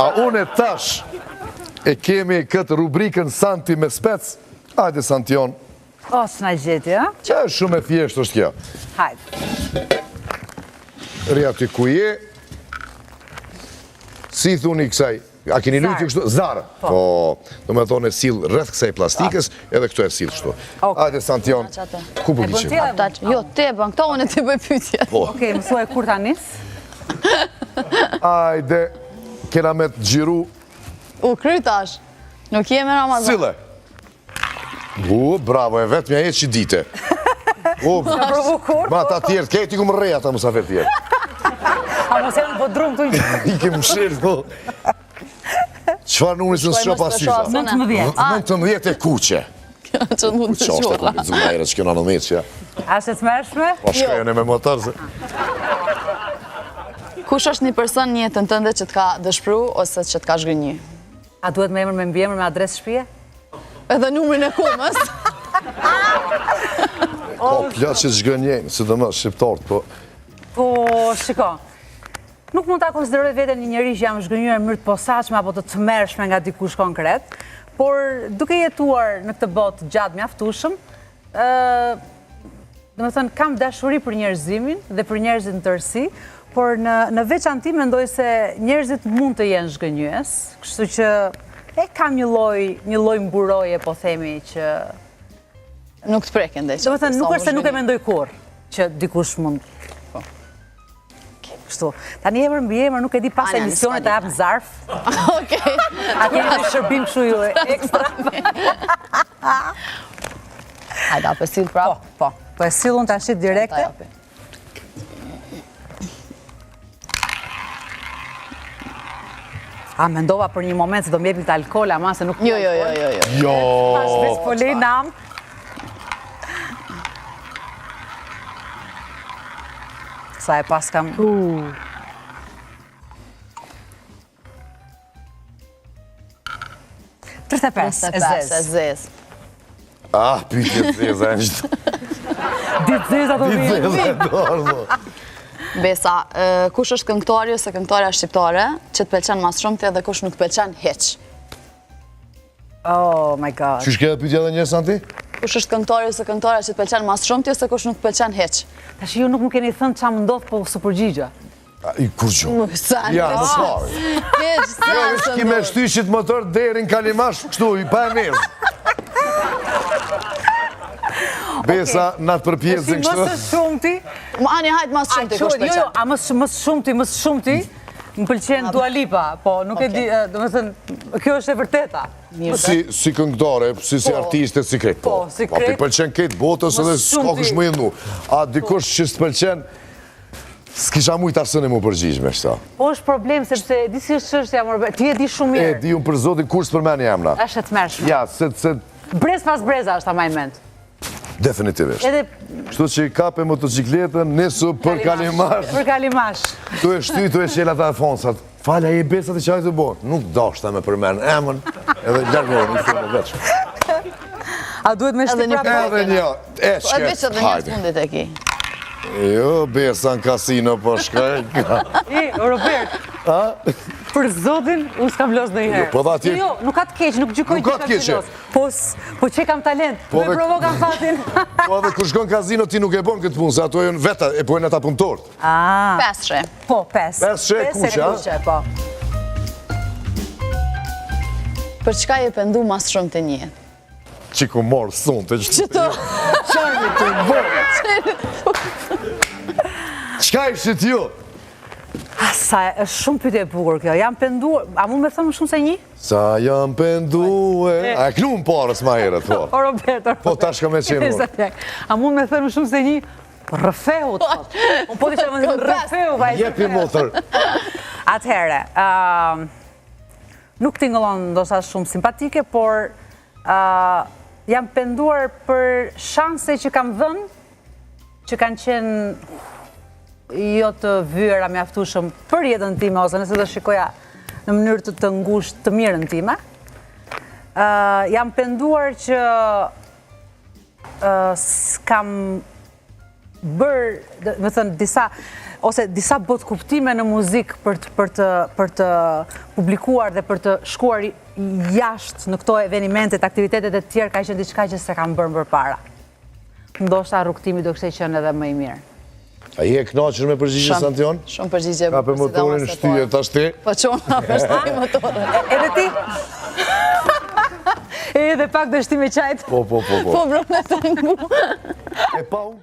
A unë tash e kemi këtë rubrikën Santi me spec? Hajde Santion. O, s'na gjeti, ha? Që është shumë e thjeshtë është kjo. Hajde. Rria ty ku je. Si thuni kësaj? A keni lujtë kështu? Zarë. Po, do me thonë e sill rreth kësaj plastikës, edhe këtu e sill kështu. Hajde Santion, ku po kiqim? Jo, te bën, këto unë të bëj pyetje. Okej, mësuaj kur ta nis. Hajde, kena me të gjiru. U krytash, nuk jemi Ramazan. Sile. Bravo, e vetë mja e që dite. Ma ta tjertë, kejti ku më reja ta mësafer tjertë. A mos e në po drumë të një. I ke më shirë, po. Qëfar numëri së në shqo pasisa? 19. 19 e kuqe. Që mund të Qa është e qura. kuqe, zumë ajre që kjo në 19, ja. A shë të mërshme? Po shkajën e me motor, se. Kush është një person një jetën tënde që t'ka dëshpru ose që t'ka zhgënjy? A duhet me emër me mbiemër me adres shpije? Edhe numrin e kumës? Po, plot që zhgënjejnë, si të më shqiptarët, po. Po, shiko. Nuk mund ta konsideroj veten një njeri që jam zhgënjur në mënyrë të posaçme apo të tmerrshme nga dikush konkret, por duke jetuar në këtë botë gjatë mjaftueshëm, domethënë kam dashuri për njerëzimin dhe për njerëzit në tërësi, por në veçanti mendoj se njerëzit mund të jenë zhgënjyes, kështu që e kam një lloj mburoje, po themi që Nuk të preken dhe që. domethënë nuk është se nuk e mendoj kurrë që dikush mund. Kështu. Tani emër mbi emër nuk e di pas emisionet e hap në zarf. Okej. A keni një shërbim kështu ju ekstra? Hajde, ape sill prap. Po e sillun tash direkte. A mendova për një moment se do m'jepni të alkool, ama se nuk... Jo. Jo! Tash veç po lej nam. Sa e pas kam... 35, e zez. Ah, pytje zeza e një. Ditë zeza do Ditë vjen. zeza e dorë, mo. Besa, kush është këngëtari ose këngëtarja shqiptare që të pëlqen mas shumëti dhe kush nuk të pëlqen hiç? Oh my god. Qysh ke pytje edhe një, Santi? Kush është këngëtari ose këngëtarja që të pëlqen mas shumëti ose kush nuk të pëlqen hiç? Tash ju nuk më keni thënë ç'a më ndodh po su përgjigja. Kur gjo? Ja, në pari. Keq, Jo, është ki me shtyshit motor deri në Kalimash, kështu, i pa e mezë. Besa, na të përpjezin kështu. Mësë shumëti... Ani, hajtë mas shumëti, kush pëlqen? Jo, a mësë shumëti, më pëlqen Dua Lipa, po nuk e di, do me thënë, kjo është e vërteta. Si këngëtare, si artiste, si krejt, po. si krejt. Po, pi pëlqen krejt botës edhe s'ka kush më jendu. A dikush që s'pëlqen, s'kisha mujt arsën e mu përgjigj me shta. Po është problem, sepse di si është çështja, morë, ti e di shumë mirë. Di unë për zotin kur s'për meni jamna. Është e tmerrshme. Ja, se... Brez pas breza është ama i mend. Definitivisht. Edhe Kështu që i kape motocikletën, nesu për Kalimash. për Kalimash. Tu e shty, tu e qela ta alfonsat. Falja e besat e qaj të bo. Nuk dashta me përmen emën, edhe largohën i thunë veç. A duhet me shti prapë? Edhe një, e Po e veç edhe një fundit e ki. Jo, besa në kasino po shkaj. Robert, për zotin, unë s'kam los në i herë. Po dha ti... Jo, nuk ka të keq, nuk gjykoj Nuk ka të keqe. Po që kam talent, po e provo kam fatin. Po edhe kur shkon kazino ti nuk e bon këtë punë, se ato e në veta, e pojnë ata punëtorët. 5 shre. Po, 5. 5 shre kuqe, po. Për çka je pendu mas shumë të një? Që ku morë sonë të Që të... Qajnë të morë. Qka ishit ju? Sa është shumë pyetje e bukur kjo. Jam penduar, a mund me thëmë shumë se një? Sa jam pendue... A e knu më parës ma herët, po. O, Robert. Po, tash ka me qenë unë. A mund me thëmë shumë se një? Rëfeu, të thotë. Unë po të që me thëmë rëfeu, vajtë. Jepi motër. Atëhere, nuk tingëllon ndoshta shumë simpatike, por jam penduar për shanse që kam dhënë, që kanë qenë jo të vyera mjaftueshëm për jetën time, ose nëse do shikoja në mënyrë të ngushtë të mirën time. Jam penduar që s'kam bërë, më thënë, disa bot kuptime në muzikë për të publikuar dhe për të shkuar jashtë në këto evenimentet, aktivitetet e tjerë, ka qenë diçka që se kam bërë përpara. Ndoshta rrugtimi do kishte qenë edhe më i mirë. A je kënaqur me përgjigje Santion? Shumë përgjigje. Ka për motorin shtyje tash ti? Po qona për shtoj motorin. Edhe ti? Edhe pak dështi me qajtë. Po. Po, bro, me të ngu. E pa unë.